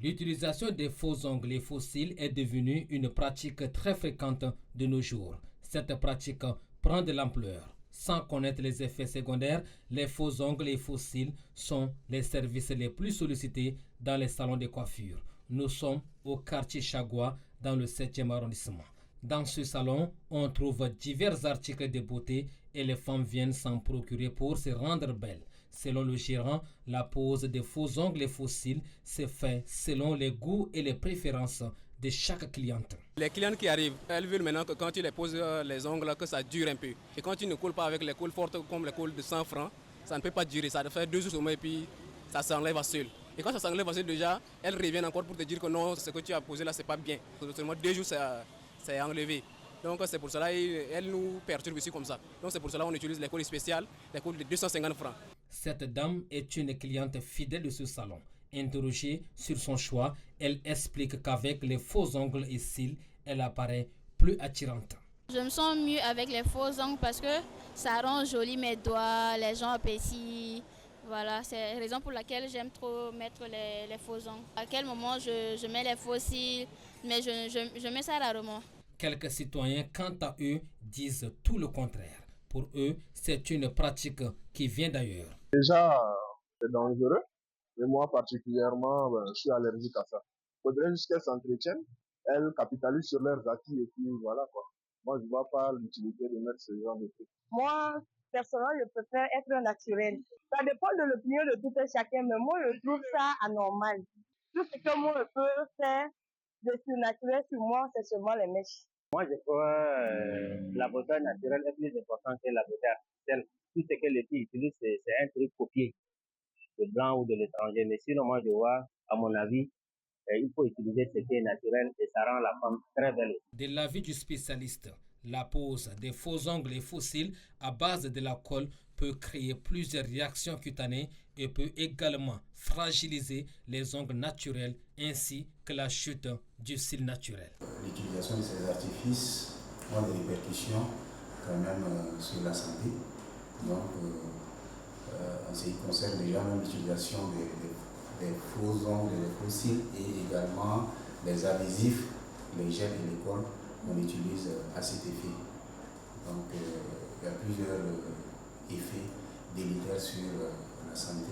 L'utilisation des faux ongles et faux cils est devenue une pratique très fréquente de nos jours. Cette pratique prend de l'ampleur. Sans connaître les effets secondaires, les faux ongles et faux cils sont les services les plus sollicités dans les salons de coiffure. Nous sommes au quartier Chagua, dans le 7e arrondissement. Dans ce salon, on trouve divers articles de beauté et les femmes viennent s'en procurer pour se rendre belles. Selon le gérant, la pose des faux ongles et faux cils se fait selon les goûts et les préférences de chaque cliente. Les clientes qui arrivent, elles veulent maintenant que quand tu les poses les ongles, que ça dure un peu. Et quand tu ne coules pas avec les coules fortes comme les coules de 100 francs, ça ne peut pas durer. Ça doit faire 2 jours seulement et puis ça s'enlève à seul. Et quand ça s'enlève à seul déjà, elles reviennent encore pour te dire que non, ce que tu as posé là, c'est pas bien. Seulement 2 jours, c'est enlevé. Donc c'est pour cela qu'elles nous perturbent ici comme ça. Donc c'est pour cela qu'on utilise les coules spéciales, les coules de 250 francs. Cette dame est une cliente fidèle de ce salon. Interrogée sur son choix, elle explique qu'avec les faux ongles et cils, elle apparaît plus attirante. Je me sens mieux avec les faux ongles parce que ça rend joli mes doigts, les gens apprécient. Voilà, c'est la raison pour laquelle j'aime trop mettre les faux ongles. À quel moment je mets les faux cils, mais je mets ça rarement. Quelques citoyens, quant à eux, disent tout le contraire. Pour eux, c'est une pratique qui vient d'ailleurs. Déjà, c'est dangereux. Et moi, particulièrement, je suis allergique à ça. Il faudrait juste qu'elles s'entretiennent. Elles capitalisent sur leurs acquis et puis voilà quoi. Moi, je ne vois pas l'utilité de mettre ce genre de trucs. Moi, personnellement, je préfère être naturel. Ça dépend de l'opinion de tout un chacun, mais moi, je trouve ça anormal. Tout ce que moi, je peux faire de surnaturel sur moi, c'est seulement les mèches. Moi, je crois que la beauté naturelle est plus importante que la beauté artificielle. Tout ce que les filles utilisent, c'est un truc copié de blanc ou de l'étranger. Mais sinon, moi, je vois, à mon avis, il faut utiliser ce qui est naturel et ça rend la femme très belle. De l'avis du spécialiste, la pose des faux ongles et faux cils à base de la colle peut créer plusieurs réactions cutanées et peut également fragiliser les ongles naturels ainsi que la chute du cil naturel. L'utilisation de ces artifices ont des répercussions quand même sur la santé. Donc, en ce qui concerne déjà l'utilisation des faux ongles et des faux cils et également les adhésifs, les gels et les colles, on utilise à cet effet. Donc, il y a plusieurs effets délétères sur la santé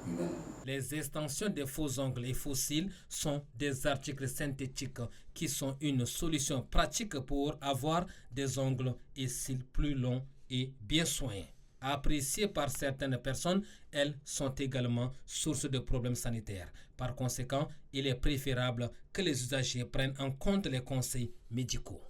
humaine. Les extensions des faux ongles et faux cils sont des articles synthétiques qui sont une solution pratique pour avoir des ongles et cils plus longs et bien soignés. Appréciées par certaines personnes, elles sont également source de problèmes sanitaires. Par conséquent, il est préférable que les usagers prennent en compte les conseils médicaux.